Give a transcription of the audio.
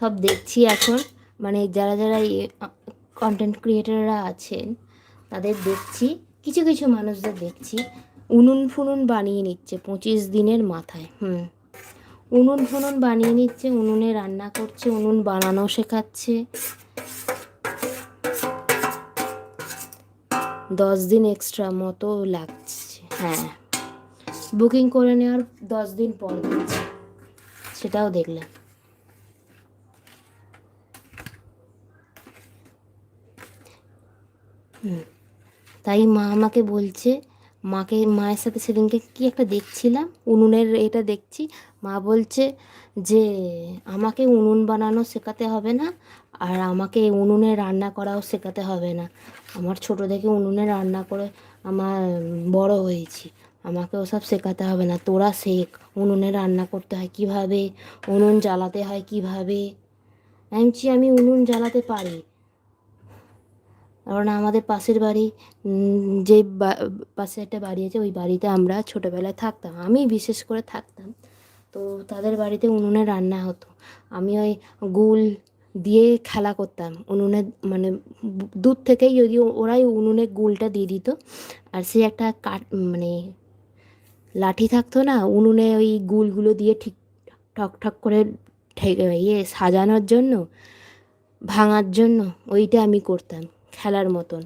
সব দেখছি এখন, মানে যারা যারা কন্টেন্ট ক্রিয়েটাররা আছেন তাদের দেখছি, কিছু কিছু মানুষদের দেখছি উনুন ফুনুন বানিয়ে নিচ্ছে 25 দিনের মাথায়। উনুন ফুনুন বানিয়ে নিচ্ছে, উনুনে রান্না করছে, উনুন বানানো শেখাচ্ছে। 10 দিন এক্সট্রা মতো লাগছে। হ্যাঁ, বুকিং করে নেওয়ার 10 দিন পর দিচ্ছে, সেটাও দেখলাম। তাই মা আমাকে বলছে, মায়ের সাথে সেদিনকে কি একটা দেখছিলাম, উনুনের এটা দেখছি। মা বলছে যে আমাকে উনুন বানানো শেখাতে হবে না, আর আমাকে উনুনে রান্না করাও শেখাতে হবে না। আমার ছোটো থেকে উনুনে রান্না করে আমার বড় হয়েছি, আমাকে ওসব শেখাতে হবে না, তোরা শেখ উনুনে রান্না করতে হয় কীভাবে, উনুন জ্বালাতে হয় কীভাবে। আমি বলছি আমি উনুন জ্বালাতে পারি, কারণ আমাদের পাশের বাড়ি, যে পাশে একটা বাড়ি আছে, ওই বাড়িতে আমরা ছোটোবেলায় থাকতাম, আমি বিশেষ করে থাকতাম। তো তাদের বাড়িতে উনুনে রান্না হতো, আমি ওই গুল দিয়ে খেলা করতাম উনুনে, মানে দূর থেকেই যদি ওরাই উনুনে গুলটা দিয়ে দিত, আর সে একটা মানে লাঠি থাকতো না উনুনে, ওই গুলগুলো দিয়ে ঠিক ঠক ঠক করে সাজানোর জন্য, ভাঙার জন্য, ওইটা আমি করতাম খেলার মতন।